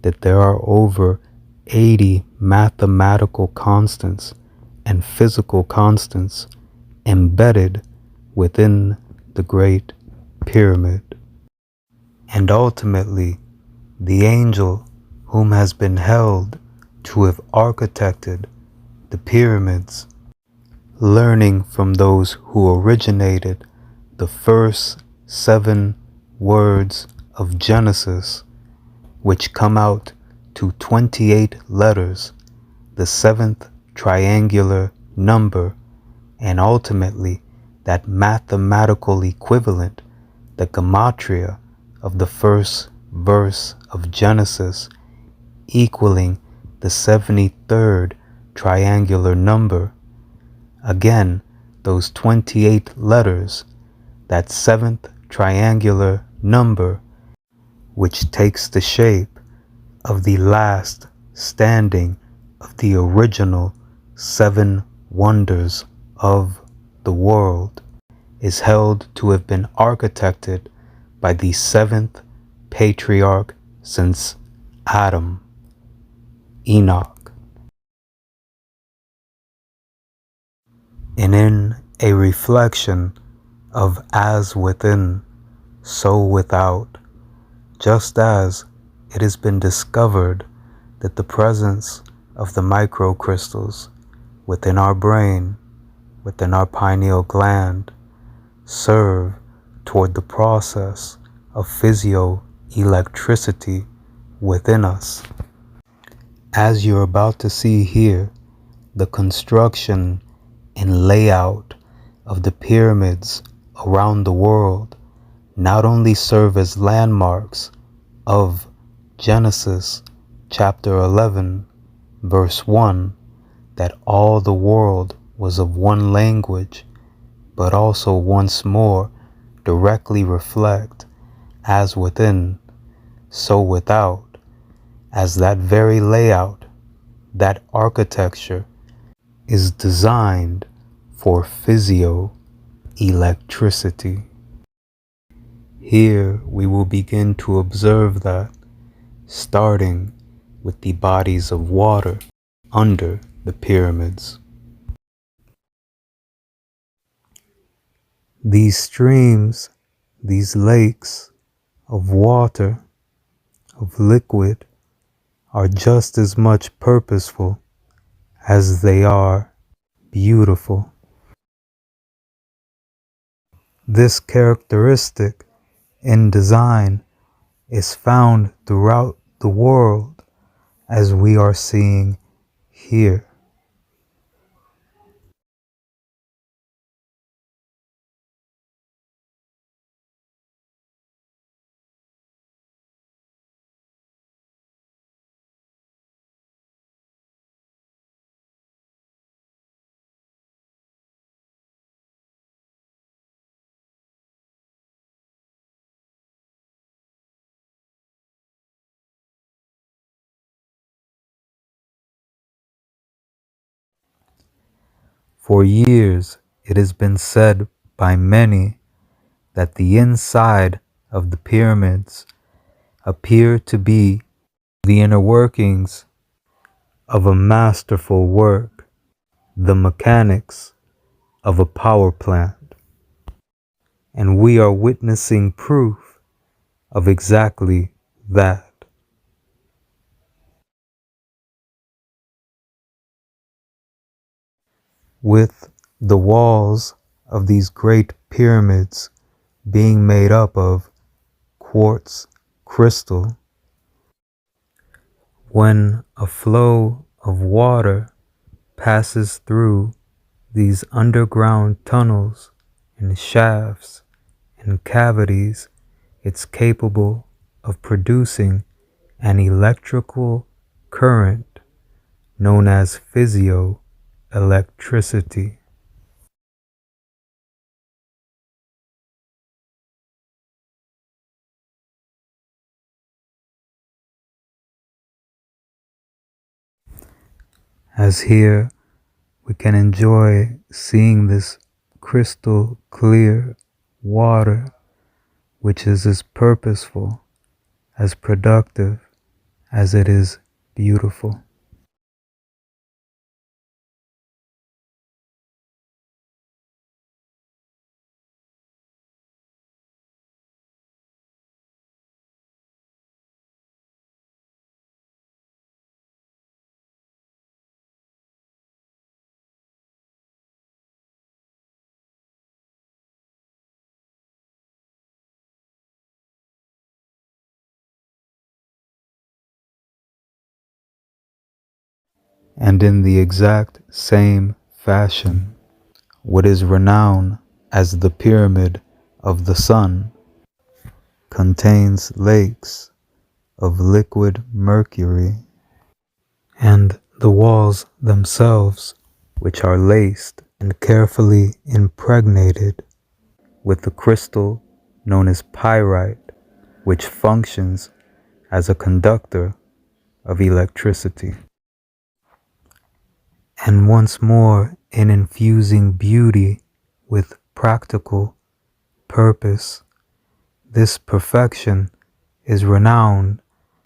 that there are over 80 mathematical constants and physical constants embedded within the Great Pyramid. And ultimately, the angel whom has been held to have architected the pyramids, learning from those who originated the first 7 words of Genesis, which come out to 28 letters, the 7th triangular number, and ultimately that mathematical equivalent, the gematria of the first verse of Genesis, equaling the 73rd triangular number. Again, those 28 letters, that 7th triangular number, which takes the shape of the last standing of the original 7 wonders of the world, is held to have been architected by the 7th patriarch since Adam, Enoch. And in a reflection of as within, so without, just as it has been discovered that the presence of the microcrystals within our brain, within our pineal gland, serve toward the process of physio-electricity within us. As you're about to see here, the construction and layout of the pyramids around the world not only serve as landmarks of Genesis chapter 11, verse 1, that all the world was of one language, but also once more directly reflect, as within, so without, as that very layout, that architecture is designed for physio-electricity. Here we will begin to observe that, starting with the bodies of water under the pyramids. These streams, these lakes of water, of liquid, are just as much purposeful as they are beautiful. This characteristic in design is found throughout the world, as we are seeing here. For years, it has been said by many that the inside of the pyramids appear to be the inner workings of a masterful work, the mechanics of a power plant. And we are witnessing proof of exactly that. With the walls of these great pyramids being made up of quartz crystal, when a flow of water passes through these underground tunnels and shafts and cavities, it's capable of producing an electrical current known as physio-electricity. As here, we can enjoy seeing this crystal clear water, which is as purposeful, as productive, as it is beautiful. And in the exact same fashion, what is renowned as the Pyramid of the Sun contains lakes of liquid mercury, and the walls themselves, which are laced and carefully impregnated with the crystal known as pyrite, which functions as a conductor of electricity. And once more, in infusing beauty with practical purpose, this perfection is renowned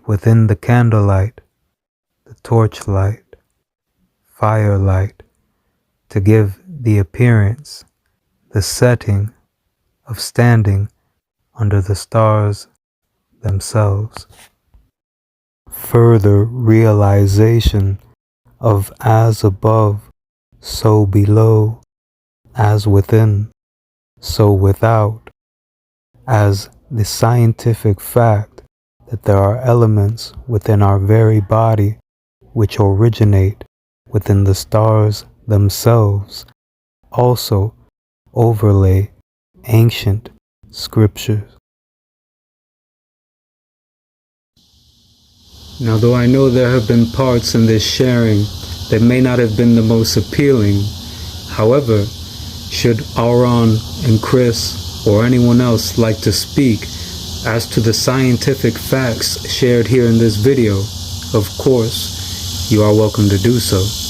within the candlelight, the torchlight, firelight, to give the appearance, the setting of standing under the stars themselves. Further realization of as above, so below, as within, so without, as the scientific fact that there are elements within our very body which originate within the stars themselves, also overlay ancient scriptures. Now, though I know there have been parts in this sharing that may not have been the most appealing, however, should Auron and Chris or anyone else like to speak as to the scientific facts shared here in this video, of course, you are welcome to do so.